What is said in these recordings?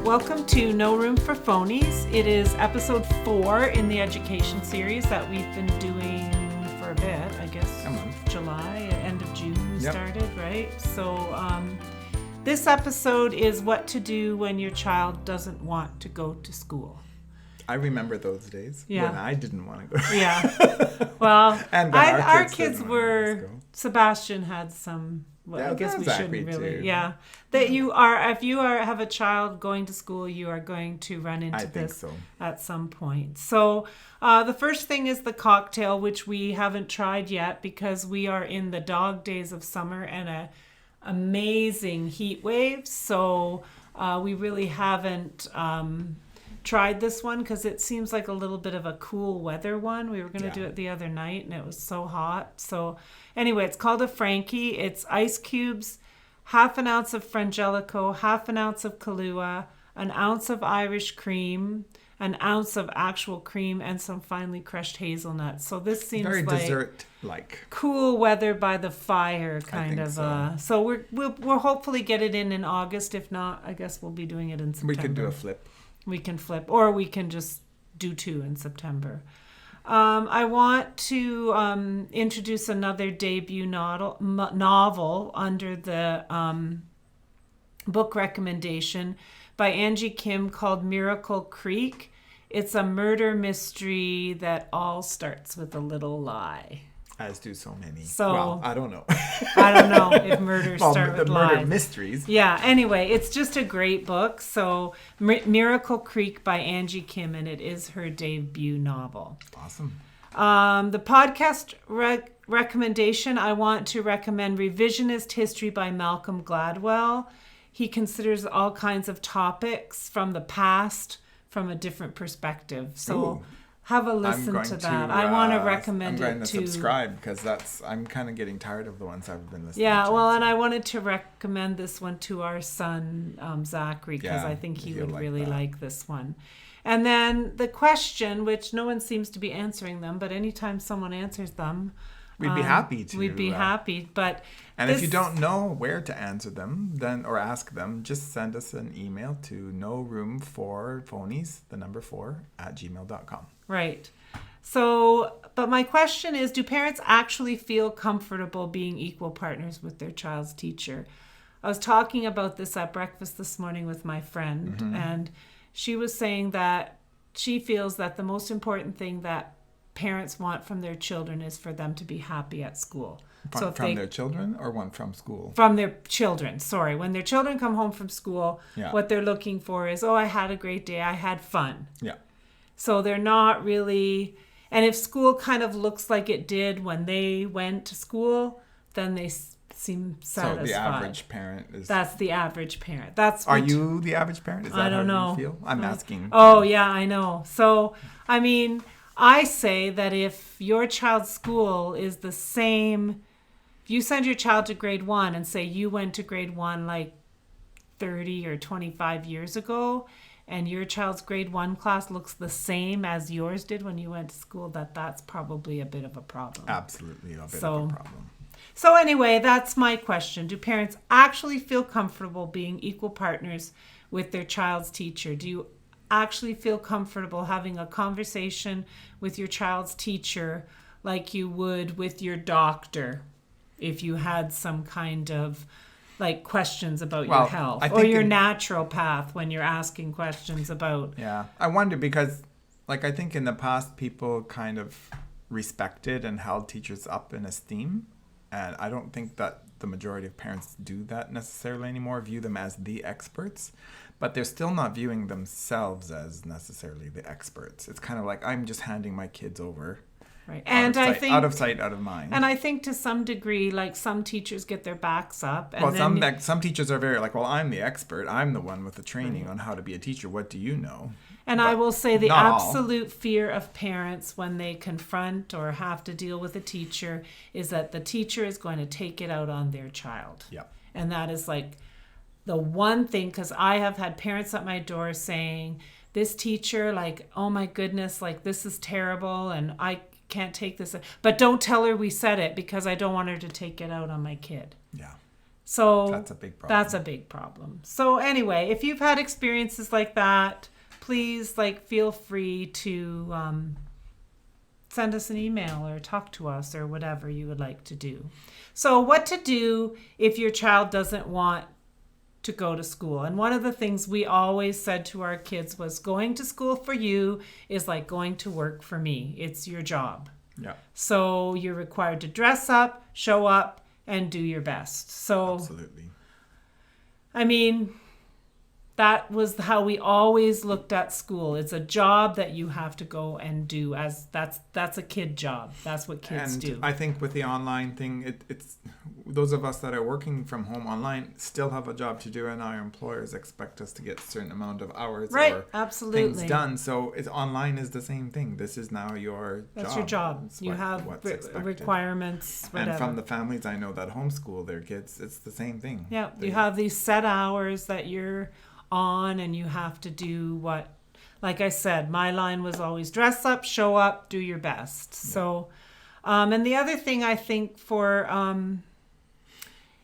Welcome to No Room for Phonies. It is episode 4 in the education series that we've been doing for a bit, I guess. A month. July, end of June we started, right? So this episode is what to do when your child doesn't want to go to school. I remember those days when I didn't want to go. Yeah. Well, and our kids were, Sebastian had some, well, I guess we shouldn't really. Too. Yeah. That you are, if you have a child going to school, you are going to run into this at some point. So the first thing is the cocktail, which we haven't tried yet because we are in the dog days of summer and a amazing heat wave. So we really haven't tried this one because it seems like a little bit of a cool weather one. We were going to do it the other night and it was so hot. So anyway, it's called a Frankie. It's ice cubes, half an ounce of Frangelico, half an ounce of Kahlua, an ounce of Irish cream, an ounce of actual cream, and some finely crushed hazelnuts. So this seems very like dessert-like. Cool weather by the fire kind of. So we'll hopefully get it in August. If not, I guess we'll be doing it in September. We could do a flip. We can flip, or we can just do 2 in September. I want to introduce another debut novel under the book recommendation by Angie Kim called Miracle Creek. It's a murder mystery that all starts with a little lie. As do so many. So, well, I don't know. I don't know if murders start with lies. Murder mysteries. Yeah, anyway, it's just a great book. So Miracle Creek by Angie Kim, and it is her debut novel. Awesome. The podcast recommendation, I want to recommend Revisionist History by Malcolm Gladwell. He considers all kinds of topics from the past from a different perspective. So have a listen to that. I want to recommend it to... I'm going to subscribe because I'm kind of getting tired of the ones I've been listening to. Yeah, well, and I wanted to recommend this one to our son, Zachary, because I think he would really like this one. And then the question, which no one seems to be answering them, but anytime someone answers them... We'd be happy to. We'd be happy, but... And if you don't know where to answer them, then or ask them, just send us an email to noroomforphonies, 4, @gmail.com. Right. So, but my question is, do parents actually feel comfortable being equal partners with their child's teacher? I was talking about this at breakfast this morning with my friend, and she was saying that she feels that the most important thing that parents want from their children is for them to be happy at school. From their children or one from school? From their children, sorry. When their children come home from school, what they're looking for is, I had a great day, I had fun. Yeah. So they're not really, and if school kind of looks like it did when they went to school, then they seem satisfied. So the average parent is... That's the average parent. Are you the average parent? Is that how you feel? I'm asking. Oh, yeah, I know. So, I mean... I say that if your child's school is the same, if you send your child to grade 1 and say you went to grade 1 like 30 or 25 years ago, and your child's grade 1 class looks the same as yours did when you went to school, that's probably a bit of a problem. Absolutely a bit of a problem. So anyway, that's my question. Do parents actually feel comfortable being equal partners with their child's teacher? Do you actually feel comfortable having a conversation with your child's teacher like you would with your doctor if you had some kind of like questions about your health, or your naturopath when you're asking questions about... Yeah, I wonder because I think in the past people kind of respected and held teachers up in esteem, and I don't think that the majority of parents do that necessarily anymore, view them as the experts. But they're still not viewing themselves as necessarily the experts. It's kind of like, I'm just handing my kids over. Right. And I think out of sight, out of mind. And I think to some degree, like some teachers get their backs up. And some teachers are very like, well, I'm the expert. I'm the one with the training on how to be a teacher. What do you know? And I will say the absolute fear of parents when they confront or have to deal with a teacher is that the teacher is going to take it out on their child. Yeah. And that is like the one thing, because I have had parents at my door saying, this teacher, like, oh my goodness, like this is terrible and I can't take this. But don't tell her we said it because I don't want her to take it out on my kid. Yeah. So that's a big problem. That's a big problem. So anyway, if you've had experiences like that, please feel free to send us an email or talk to us or whatever you would like to do. So what to do if your child doesn't want to go to school. And one of the things we always said to our kids was, going to school for you is like going to work for me. It's your job. Yeah. So you're required to dress up, show up, and do your best. So absolutely. I mean, that was how we always looked at school. It's a job that you have to go and do, as that's a kid job. That's what kids do. I think with the online thing, it's those of us that are working from home online still have a job to do, and our employers expect us to get a certain amount of hours or absolutely things done. So online is the same thing. This is now your job. That's your job. It's you have requirements, whatever. And from the families I know that homeschool their kids, it's the same thing. Yeah, you have these set hours that you're on, and you have to do what, like I said, my line was always dress up, show up, do your best. Yeah. So, and the other thing I think for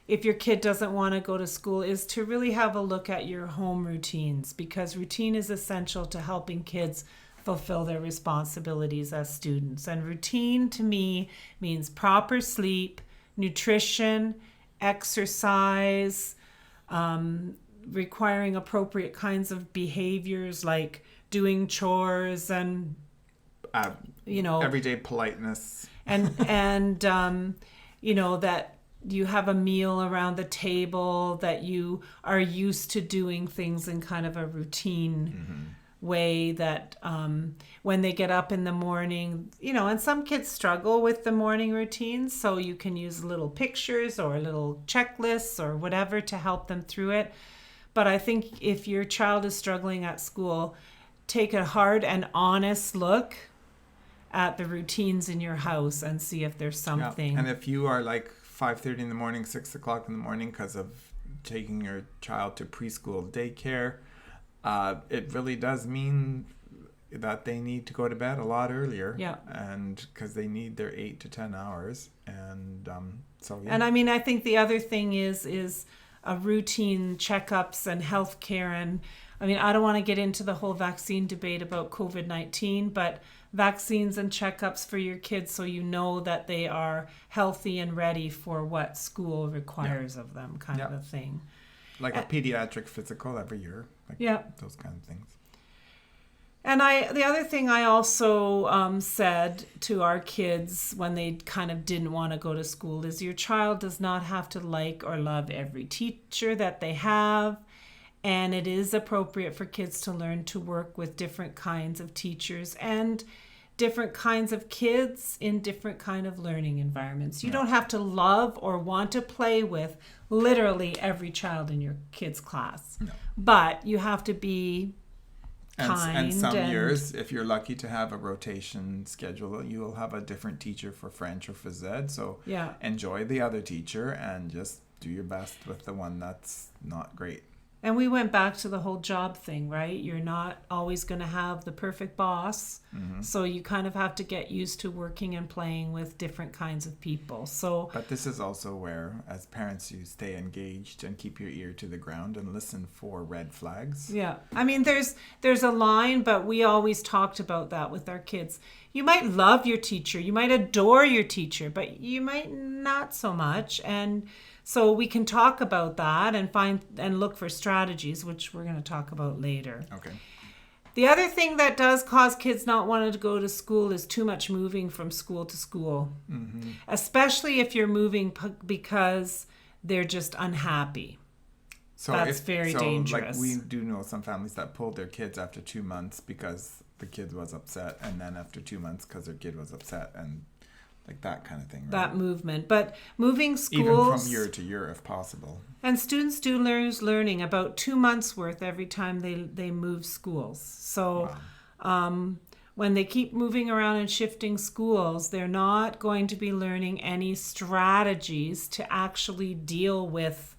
if your kid doesn't want to go to school is to really have a look at your home routines, because routine is essential to helping kids fulfill their responsibilities as students. And routine to me means proper sleep, nutrition, exercise, requiring appropriate kinds of behaviors like doing chores and everyday politeness, and that you have a meal around the table, that you are used to doing things in kind of a routine way, that when they get up in the morning, and some kids struggle with the morning routines, so you can use little pictures or little checklists or whatever to help them through it. But I think if your child is struggling at school, take a hard and honest look at the routines in your house and see if there's something. Yeah. And if you are like 5:30 in the morning, 6 o'clock in the morning because of taking your child to preschool daycare, it really does mean that they need to go to bed a lot earlier. Yeah. And because they need their 8 to 10 hours. And so, yeah. And I mean, I think the other thing is routine checkups and healthcare. And I mean, I don't want to get into the whole vaccine debate about COVID-19, but vaccines and checkups for your kids so you know that they are healthy and ready for what school requires of them, kind of a thing. Like a pediatric physical every year. Those kind of things. And the other thing I also said to our kids when they kind of didn't want to go to school is, your child does not have to like or love every teacher that they have. And it is appropriate for kids to learn to work with different kinds of teachers and different kinds of kids in different kind of learning environments. You don't have to love or want to play with literally every child in your kid's class. No. But you have to be kind. And some years, if you're lucky to have a rotation schedule, you will have a different teacher for French or phys ed. So enjoy the other teacher and just do your best with the one that's not great. And we went back to the whole job thing, right? You're not always going to have the perfect boss. Mm-hmm. So you kind of have to get used to working and playing with different kinds of people. But this is also where, as parents, you stay engaged and keep your ear to the ground and listen for red flags. Yeah. I mean, there's a line, but we always talked about that with our kids. You might love your teacher. You might adore your teacher, but you might not so much. And so we can talk about that and find and look for strategies, which we're going to talk about later. Okay. The other thing that does cause kids not wanting to go to school is too much moving from school to school, especially if you're moving because they're just unhappy. So that's very dangerous. Like we do know some families that pulled their kids after 2 months because the kid was upset, and then after 2 months because their kid was upset, and like that kind of thing, right? That movement. But moving schools... Even from year to year, if possible. And students do learning about 2 months worth every time they move schools. So when they keep moving around and shifting schools, they're not going to be learning any strategies to actually deal with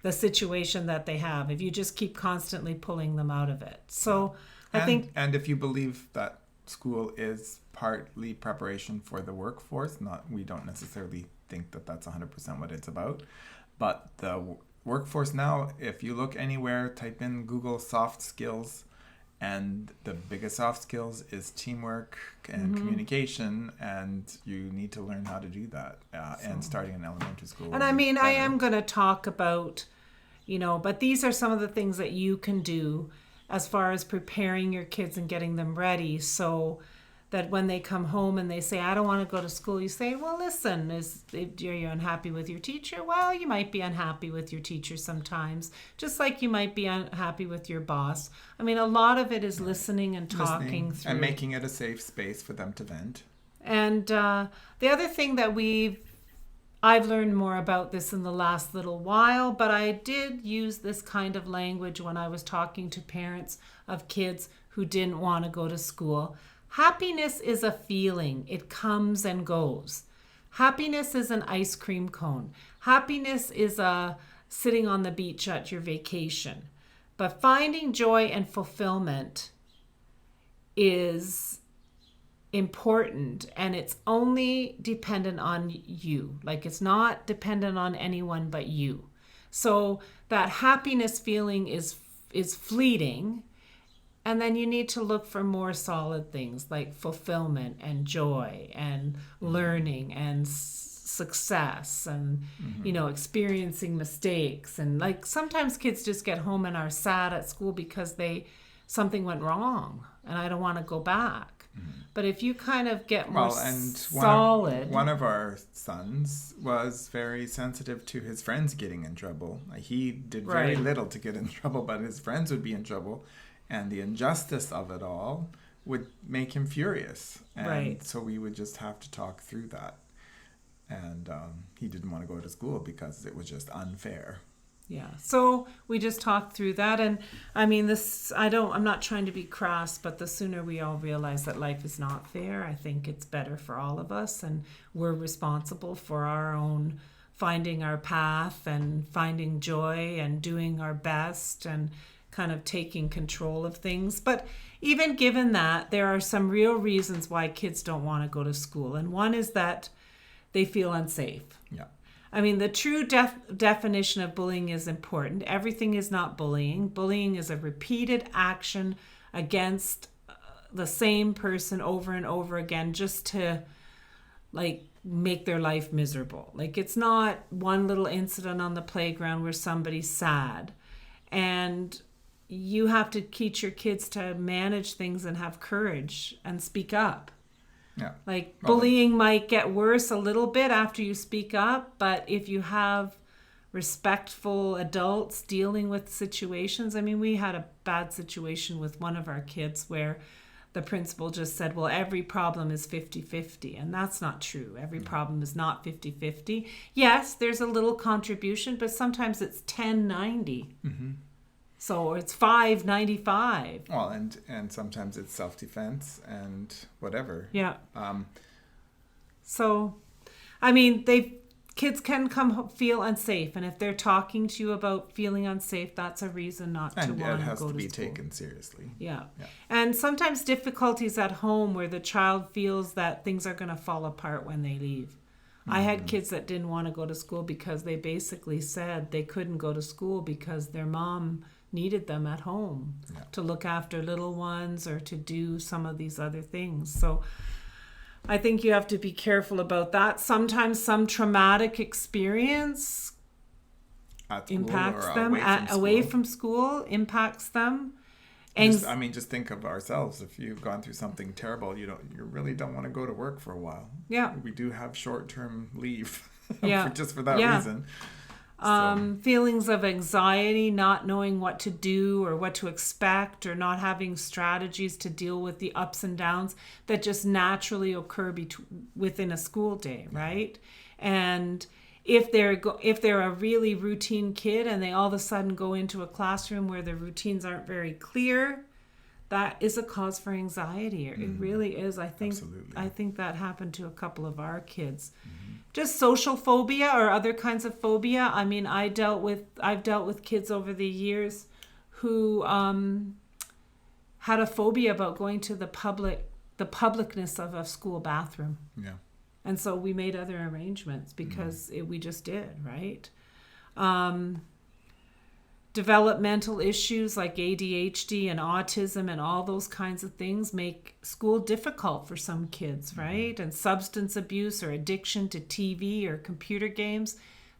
the situation that they have if you just keep constantly pulling them out of it. So I think... And if you believe that school is partly preparation for the workforce, we don't necessarily think that that's 100% what it's about. But the workforce now, if you look anywhere, type in Google soft skills, and the biggest soft skills is teamwork and communication, and you need to learn how to do that, and starting in elementary school. And I mean, I am going to talk about, but these are some of the things that you can do as far as preparing your kids and getting them ready, so that when they come home and they say, I don't want to go to school, you say, well, listen, are you unhappy with your teacher? Well, you might be unhappy with your teacher sometimes, just like you might be unhappy with your boss. I mean, a lot of it is listening and talking through. And making it a safe space for them to vent. And the other thing that I've learned more about this in the last little while, but I did use this kind of language when I was talking to parents of kids who didn't want to go to school. Happiness is a feeling. It comes and goes. Happiness is an ice cream cone. Happiness is sitting on the beach at your vacation. But finding joy and fulfillment is important, and it's only dependent on you. Like, it's not dependent on anyone but you. So that happiness feeling is fleeting. And then you need to look for more solid things like fulfillment and joy and learning and success and, experiencing mistakes. And like sometimes kids just get home and are sad at school because something went wrong and I don't want to go back. But if you kind of get more solid. One of our sons was very sensitive to his friends getting in trouble. He did very little to get in trouble, but his friends would be in trouble. And the injustice of it all would make him furious. And so we would just have to talk through that. And he didn't want to go to school because it was just unfair. Yeah. So we just talked through that. And I mean, I'm not trying to be crass, but the sooner we all realize that life is not fair, I think it's better for all of us. And we're responsible for our own finding our path and finding joy and doing our best and kind of taking control of things. But even given that, there are some real reasons why kids don't want to go to school. And one is that they feel unsafe. Yeah. I mean, the true definition of bullying is important. Everything is not bullying. Bullying is a repeated action against the same person over and over again just to, like, make their life miserable. Like, it's not one little incident on the playground where somebody's sad. And you have to teach your kids to manage things and have courage and speak up. Yeah. Like, bullying might get worse a little bit after you speak up, but if you have respectful adults dealing with situations, I mean, we had a bad situation with one of our kids where the principal just said, well, every problem is 50-50, and that's not true. Every problem is not 50-50. Yes, there's a little contribution, but sometimes it's 10-90. Mm-hmm. So it's 5-95. Well, and sometimes it's self-defense and whatever. Yeah. So, I mean, kids can feel unsafe, and if they're talking to you about feeling unsafe, that's a reason not to want to go to school. And it has to be taken seriously. Yeah. And sometimes difficulties at home where the child feels that things are going to fall apart when they leave. Mm-hmm. I had kids that didn't want to go to school because they basically said they couldn't go to school because their mom needed them at home to look after little ones or to do some of these other things. So I think you have to be careful about that. Sometimes some traumatic experience impacts them. Away from school impacts them. Just think of ourselves. If you've gone through something terrible, you really don't want to go to work for a while. Yeah. We do have short-term leave just for that reason. Feelings of anxiety, not knowing what to do or what to expect, or not having strategies to deal with the ups and downs that just naturally occur within a school day, right? And if they're a really routine kid and they all of a sudden go into a classroom where the routines aren't very clear, that is a cause for anxiety. It really is. I think that happened to a couple of our kids. Mm-hmm. Just social phobia or other kinds of phobia. I mean, I've dealt with kids over the years who had a phobia about going to the publicness of a school bathroom. Yeah. And so we made other arrangements because we just did, right? Developmental issues like ADHD and autism and all those kinds of things make school difficult for some kids, right? And substance abuse or addiction to TV or computer games,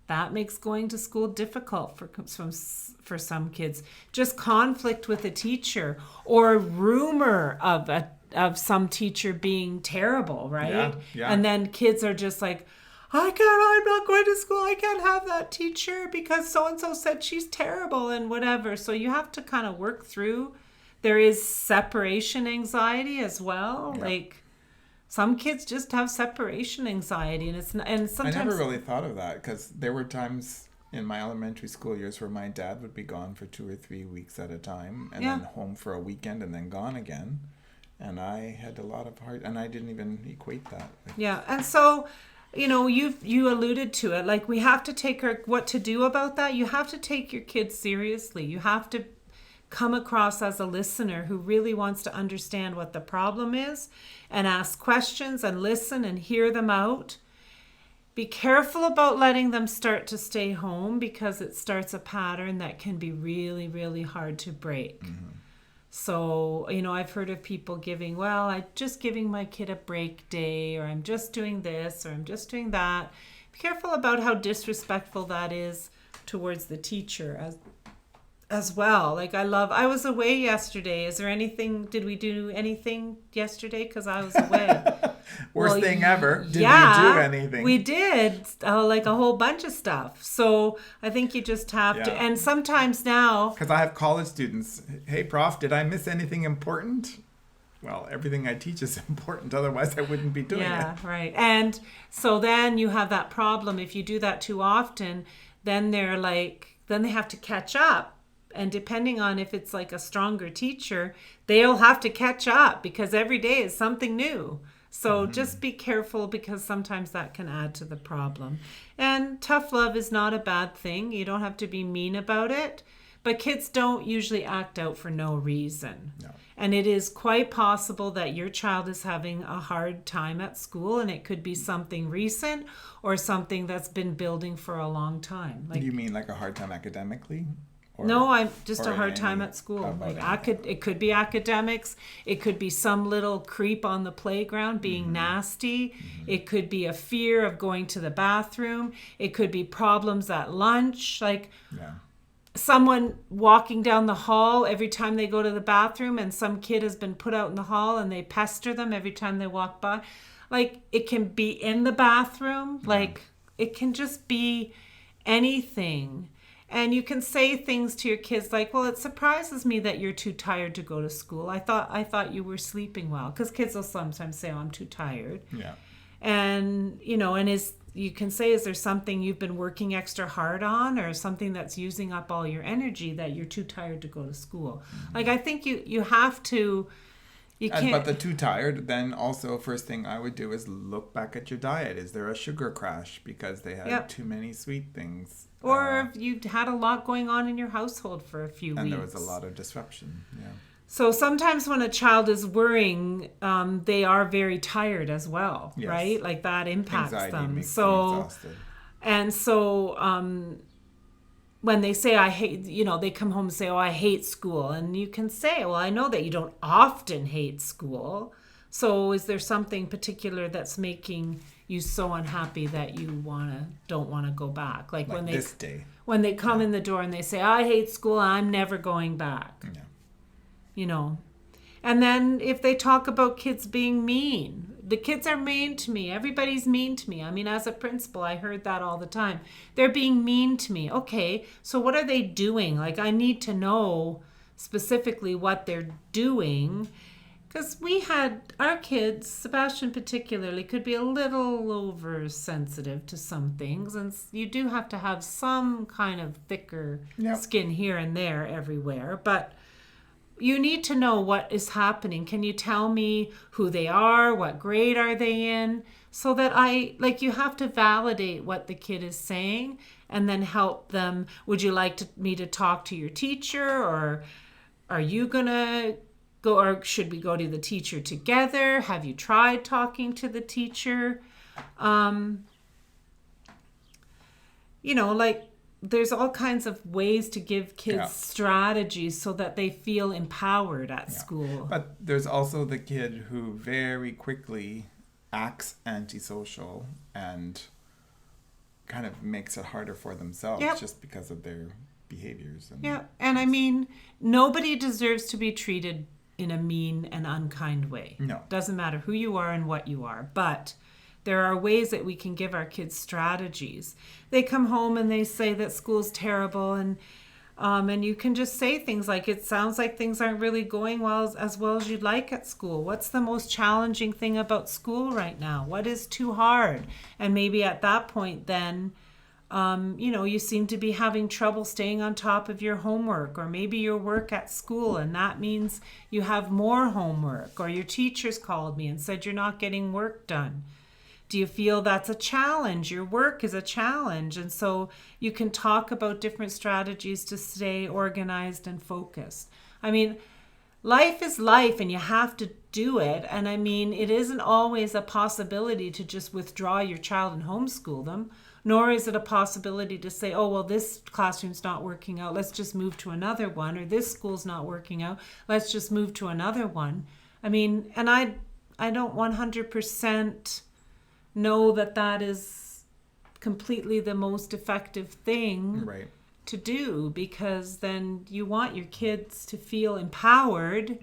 that makes going to school difficult for some kids. Just conflict with a teacher or rumor of some teacher being terrible, right? Yeah. And then kids are just like, I'm not going to school. I can't have that teacher because so-and-so said she's terrible and whatever. So you have to kind of work through. There is separation anxiety as well. Yeah. Like some kids just have separation anxiety and sometimes I never really thought of that because there were times in my elementary school years where my dad would be gone for 2 or 3 weeks at a time and then home for a weekend and then gone again. And I had a lot of and I didn't even equate that. Yeah. And so, you alluded to it. Like we have to take what to do about that. You have to take your kids seriously. You have to come across as a listener who really wants to understand what the problem is and ask questions and listen and hear them out. Be careful about letting them start to stay home because it starts a pattern that can be really, really hard to break. Mm-hmm. So, I've heard of people I'm just giving my kid a break day, or I'm just doing this, or I'm just doing that. Be careful about how disrespectful that is towards the teacher as well. Like I was away yesterday. Did we do anything yesterday? Because I was away. Worst thing ever. Did we do anything? We did like a whole bunch of stuff. So I think you just have to. And sometimes now, because I have college students. Hey, Prof, did I miss anything important? Well, everything I teach is important. Otherwise, I wouldn't be doing it. Yeah, right. And so then you have that problem. If you do that too often, then they have to catch up. And depending on if it's like a stronger teacher, they'll have to catch up because every day is something new. So just be careful because sometimes that can add to the problem. And tough love is not a bad thing. You don't have to be mean about it. But kids don't usually act out for no reason. No. And it is quite possible that your child is having a hard time at school, and it could be something recent or something that's been building for a long time. Like, you mean like a hard time academically? No, I'm just a hard time at school. It could be academics. It could be some little creep on the playground being nasty. Mm-hmm. It could be a fear of going to the bathroom. It could be problems at lunch, someone walking down the hall every time they go to the bathroom, and some kid has been put out in the hall and they pester them every time they walk by. Like it can be in the bathroom. Mm-hmm. Like it can just be anything. And you can say things to your kids like, well, it surprises me that you're too tired to go to school. I thought you were sleeping well. Because kids will sometimes say, oh, I'm too tired. Yeah. And, you can say, is there something you've been working extra hard on or something that's using up all your energy that you're too tired to go to school? Mm-hmm. Like, I think you have to... But the too tired, then also first thing I would do is look back at your diet. Is there a sugar crash because they had too many sweet things? Or if you had a lot going on in your household for a few weeks. And there was a lot of disruption, So sometimes when a child is worrying, they are very tired as well, right? Like that impacts them. Makes them exhausted. And so when they say, I hate, they come home and say, oh, I hate school. And you can say, well, I know that you don't often hate school. So is there something particular that's making you so unhappy that you don't want to go back? Like when this day. When they come in the door and they say, I hate school, I'm never going back. Yeah. And then if they talk about kids being mean, the kids are mean to me. Everybody's mean to me. I mean, as a principal, I heard that all the time. They're being mean to me. Okay, so what are they doing? Like, I need to know specifically what they're doing. Because we had our kids, Sebastian particularly, could be a little oversensitive to some things. And you do have to have some kind of thicker skin here and there everywhere. But you need to know what is happening. Can you tell me who they are? What grade are they in? So that you have to validate what the kid is saying and then help them. Would you like me to talk to your teacher? Or are you going to go, or should we go to the teacher together? Have you tried talking to the teacher? there's all kinds of ways to give kids strategies so that they feel empowered at school. But there's also the kid who very quickly acts antisocial and kind of makes it harder for themselves just because of their behaviors. And I mean, nobody deserves to be treated in a mean and unkind way. No. Doesn't matter who you are and what you are. But there are ways that we can give our kids strategies. They come home and they say that school's terrible, and you can just say things like, it sounds like things aren't really going as well as you'd like at school. What's the most challenging thing about school right now? What is too hard? And maybe at that point then, you seem to be having trouble staying on top of your homework, or maybe your work at school, and that means you have more homework, or your teachers called me and said you're not getting work done. Do you feel that's a challenge? Your work is a challenge. And so you can talk about different strategies to stay organized and focused. I mean, life is life and you have to do it. And I mean, it isn't always a possibility to just withdraw your child and homeschool them, nor is it a possibility to say, oh, well, this classroom's not working out, let's just move to another one, or this school's not working out, let's just move to another one. I mean, and I don't 100% know that is completely the most effective thing to do, because then you want your kids to feel empowered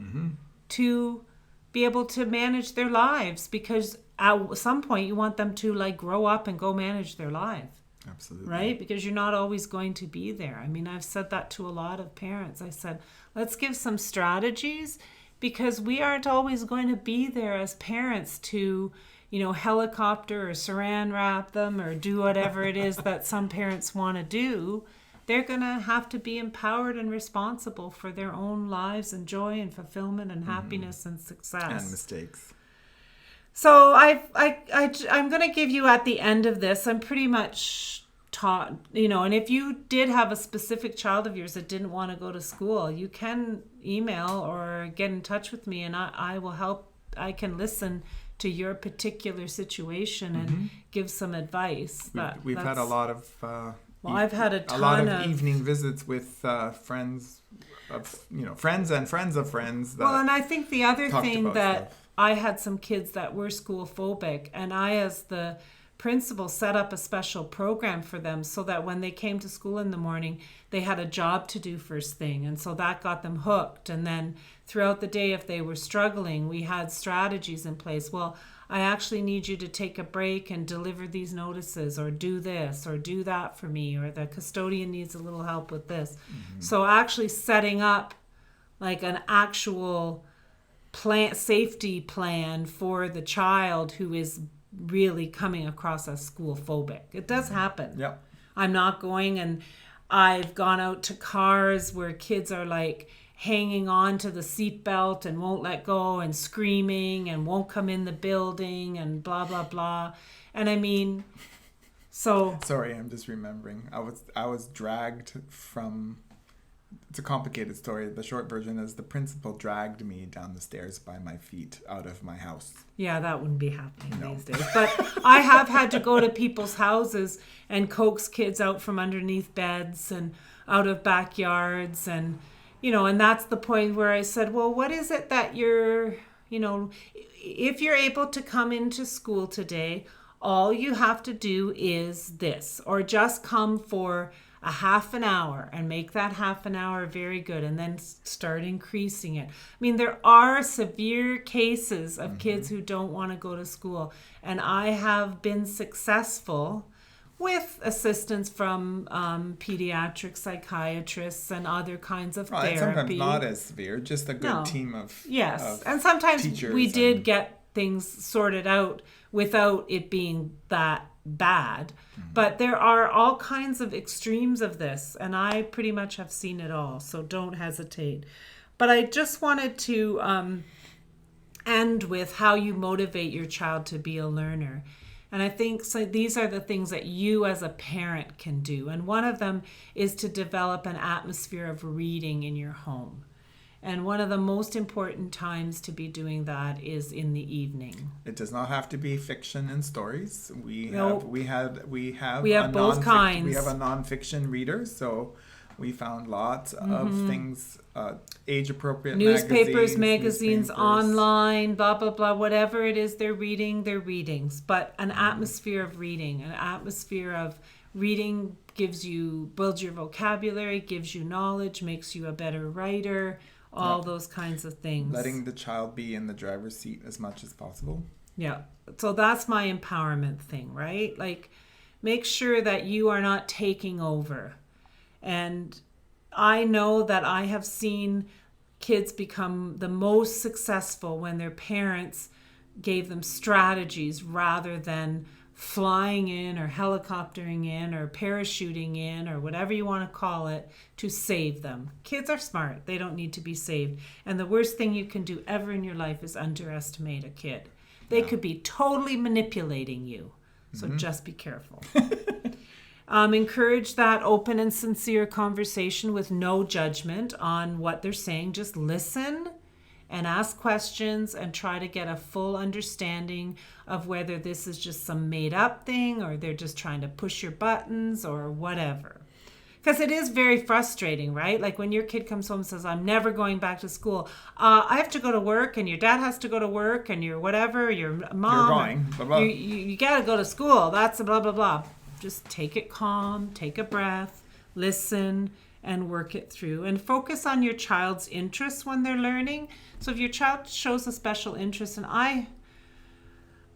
to be able to manage their lives, because at some point you want them to grow up and go manage their life. Absolutely. Right? Because you're not always going to be there. I mean, I've said that to a lot of parents. I said, let's give some strategies, because we aren't always going to be there as parents to helicopter or saran wrap them or do whatever it is that some parents want to do. They're going to have to be empowered and responsible for their own lives and joy and fulfillment and happiness and success. And mistakes. So I'm going to give you at the end of this, I'm pretty much taught, and if you did have a specific child of yours that didn't want to go to school, you can email or get in touch with me, and I will help. I can listen to your particular situation and give some advice. We've had a lot of I've had a lot of evening visits with friends of friends and friends of friends. And I think the other thing that I had some kids that were school phobic, and I, as the principal, set up a special program for them so that when they came to school in the morning, they had a job to do first thing. And so that got them hooked. And then throughout the day, if they were struggling, we had strategies in place. Well, I actually need you to take a break and deliver these notices, or do this or do that for me, or the custodian needs a little help with this. So actually setting up an actual safety plan for the child who is really coming across as school phobic. It does happen. Yep. I'm not going, and I've gone out to cars where kids are hanging on to the seatbelt and won't let go and screaming and won't come in the building and blah, blah, blah. And I mean, so... Sorry, I'm just remembering. I was dragged from... It's a complicated story. The short version is the principal dragged me down the stairs by my feet out of my house. Yeah, that wouldn't be happening these days. But I have had to go to people's houses and coax kids out from underneath beds and out of backyards. And, and that's the point where I said, well, what is it that you're, if you're able to come into school today, all you have to do is this, or just come for a half an hour and make that half an hour very good, and then start increasing it. I mean, there are severe cases of kids who don't want to go to school, and I have been successful with assistance from pediatric psychiatrists and other kinds of therapy. Sometimes not as severe, just a good team of and sometimes we did get things sorted out without it being that bad. But there are all kinds of extremes of this, and I pretty much have seen it all, so don't hesitate. But I just wanted to end with how you motivate your child to be a learner. And I think these are the things that you as a parent can do. And one of them is to develop an atmosphere of reading in your home. And one of the most important times to be doing that is in the evening. It does not have to be fiction and stories. We have both kinds. We have a nonfiction reader, so we found lots of things, age appropriate newspapers, magazines, online, blah blah blah, whatever it is they're reading, their readings. But an atmosphere of reading, an atmosphere of reading builds your vocabulary, gives you knowledge, makes you a better writer. All those kinds of things. Letting the child be in the driver's seat as much as possible. Yeah. So that's my empowerment thing, right? Like, make sure that you are not taking over. And I know that I have seen kids become the most successful when their parents gave them strategies rather than flying in or helicoptering in or parachuting in or whatever you want to call it to save them. Kids are smart. They don't need to be saved. And the worst thing you can do ever in your life is underestimate a kid. They could be totally manipulating you. So just be careful. Encourage that open and sincere conversation with no judgment on what they're saying. Just listen and ask questions and try to get a full understanding of whether this is just some made up thing or they're just trying to push your buttons or whatever. Because it is very frustrating, right? Like when your kid comes home and says, I'm never going back to school. I have to go to work and your dad has to go to work and your whatever, your mom. You're going. Blah, blah. You got to go to school. That's a blah, blah, blah. Just take it calm, take a breath, listen, and work it through. And focus on your child's interests when they're learning. So if your child shows a special interest,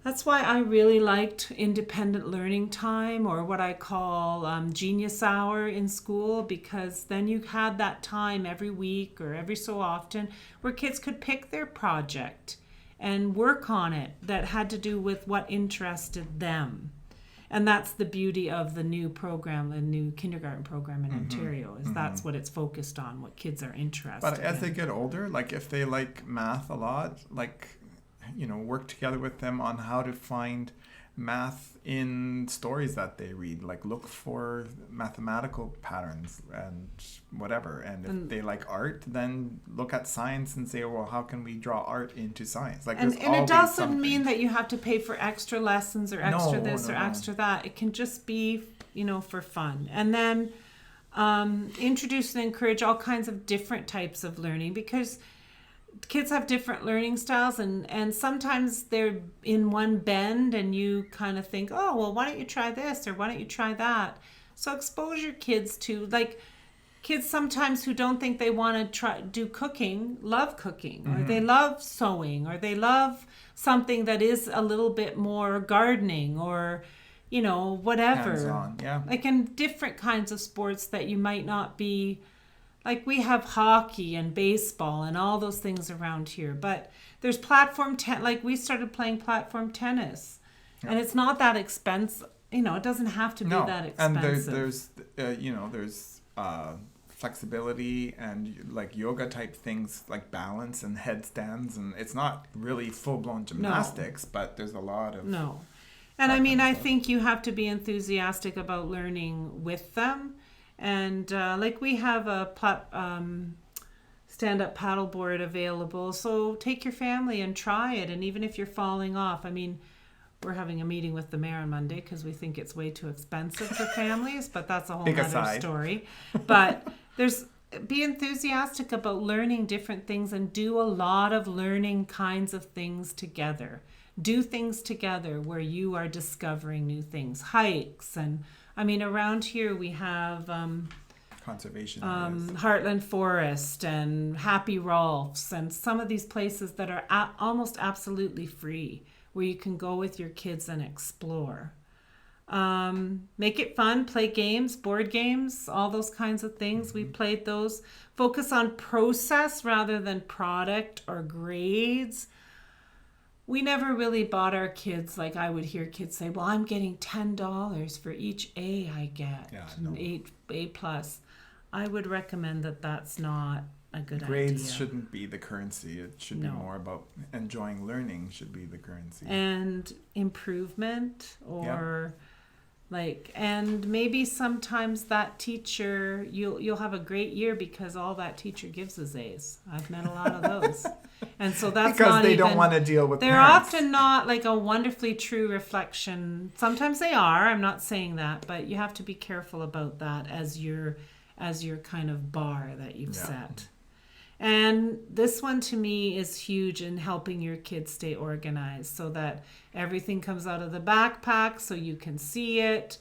that's why I really liked independent learning time, or what I call genius hour in school, because then you had that time every week or every so often where kids could pick their project and work on it that had to do with what interested them. And that's the beauty of the new program, the new kindergarten program in Ontario, is that's what it's focused on, what kids are interested in. But as they get older, like if they like math a lot, like, work together with them on how to find math in stories that they read. Like look for mathematical patterns and whatever. And if they like art, then look at science and say, well, how can we draw art into science? Like, and it doesn't mean that you have to pay for extra lessons or extra extra that. It can just be, for fun. And then introduce and encourage all kinds of different types of learning, because kids have different learning styles, and sometimes they're in one bend and you kind of think, oh, well, why don't you try this or why don't you try that? So expose your kids to, like, kids sometimes who don't think they want to do cooking, love cooking, or they love sewing, or they love something that is a little bit more gardening, or whatever. Hands-on, yeah. Like in different kinds of sports that you might not be. Like we have hockey and baseball and all those things around here. But there's platform like we started playing platform tennis. Yeah. And it's not that expensive. It doesn't have to be that expensive. And there's flexibility and like yoga type things like balance and headstands. And it's not really full-blown gymnastics, but there's a lot of... No. And I think you have to be enthusiastic about learning with them. And like we have a stand-up paddleboard available, so take your family and try it. And even if you're falling off, we're having a meeting with the mayor on Monday because we think it's way too expensive for families, but that's a whole other story. But be enthusiastic about learning different things and do a lot of learning kinds of things together. Do things together where you are discovering new things, hikes and... around here we have conservation Heartland Forest and Happy Rolf's and some of these places that are almost absolutely free, where you can go with your kids and explore. Make it fun, play games, board games, all those kinds of things. We played those. Focus on process rather than product or grades. We never really bought our kids, like I would hear kids say, well, I'm getting $10 for each A I get, A plus. I would recommend that that's not a good idea. Grades shouldn't be the currency. It should be more about enjoying learning should be the currency. And improvement or And maybe sometimes that teacher, you'll have a great year because all that teacher gives is A's. I've met a lot of those. And so that's because not they even, don't want to deal with they're parents. often not like a wonderfully true reflection. Sometimes they are. I'm not saying that, but you have to be careful about that as your kind of bar that you've set. And this one to me is huge in helping your kids stay organized so that everything comes out of the backpack so you can see it.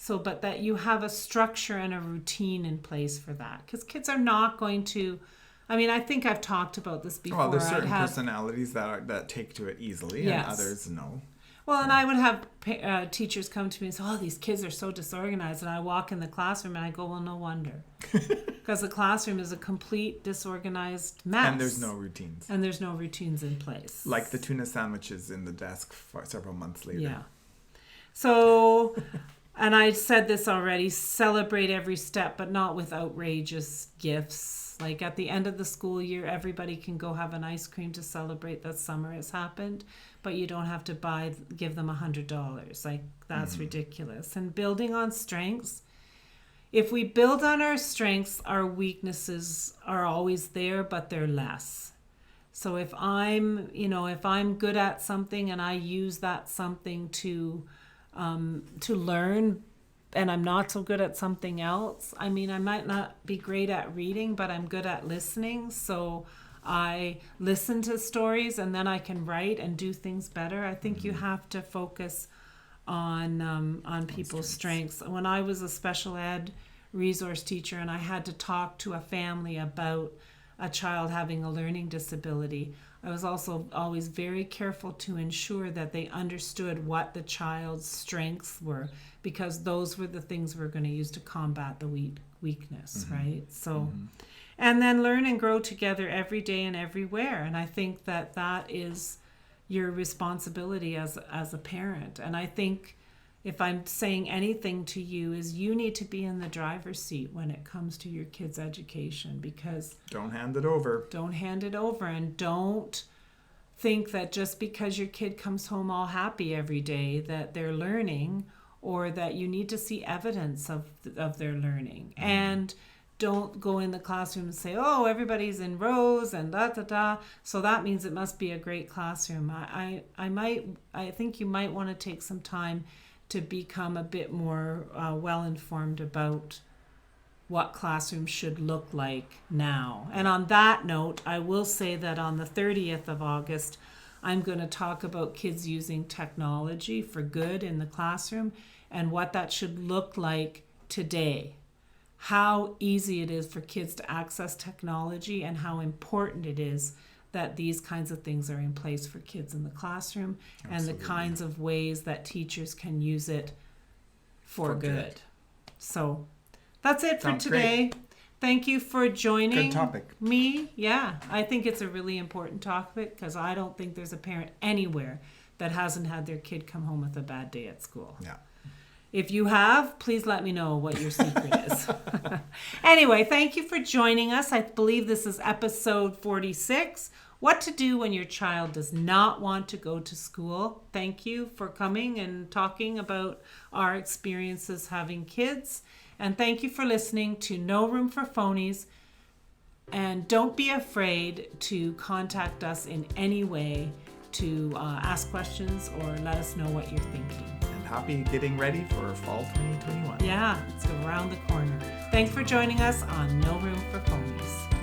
But that you have a structure and a routine in place for that. Because kids are not going to, I think I've talked about this before. Well, there's certain personalities that take to it easily and others no. Well, and I would have teachers come to me and say, oh, these kids are so disorganized. And I walk in the classroom and I go, well, no wonder. Because the classroom is a complete disorganized mess. And there's no routines. And there's no routines in place. Like the tuna sandwiches in the desk for several months later. Yeah. So, and I said this already, celebrate every step, but not with outrageous gifts. Like at the end of the school year, everybody can go have an ice cream to celebrate that summer has happened, but you don't have to give them $100. Like that's ridiculous. And building on strengths. If we build on our strengths, our weaknesses are always there, but they're less. So if I'm good at something and I use that something to learn, and I'm not so good at something else. I might not be great at reading, but I'm good at listening. So I listen to stories and then I can write and do things better. I think you have to focus on people's strengths. When I was a special ed resource teacher and I had to talk to a family about a child having a learning disability, I was also always very careful to ensure that they understood what the child's strengths were, because those were the things we're going to use to combat the weakness, right? So, and then learn and grow together every day and everywhere. And I think that is your responsibility as a parent. And I think if I'm saying anything to you is you need to be in the driver's seat when it comes to your kids' education, because don't hand it over. And don't think that just because your kid comes home all happy every day that they're learning, or that you need to see evidence of their learning. And don't go in the classroom and say, oh, everybody's in rows and da-da-da, so that means it must be a great classroom. I think you might want to take some time to become a bit more well-informed about what classrooms should look like now. And on that note, I will say that on the 30th of August, I'm going to talk about kids using technology for good in the classroom and what that should look like today. How easy it is for kids to access technology and how important it is that these kinds of things are in place for kids in the classroom. Absolutely. And the kinds of ways that teachers can use it for good. So that's it for today. Great. Thank you for joining me. Yeah, I think it's a really important topic because I don't think there's a parent anywhere that hasn't had their kid come home with a bad day at school. Yeah. If you have, please let me know what your secret is. Anyway, thank you for joining us. I believe this is episode 46. What to do when your child does not want to go to school. Thank you for coming and talking about our experiences having kids. And thank you for listening to No Room for Phonies. And don't be afraid to contact us in any way to ask questions or let us know what you're thinking. And happy getting ready for fall 2021. Yeah, it's around the corner. Thanks for joining us on No Room for Phonies.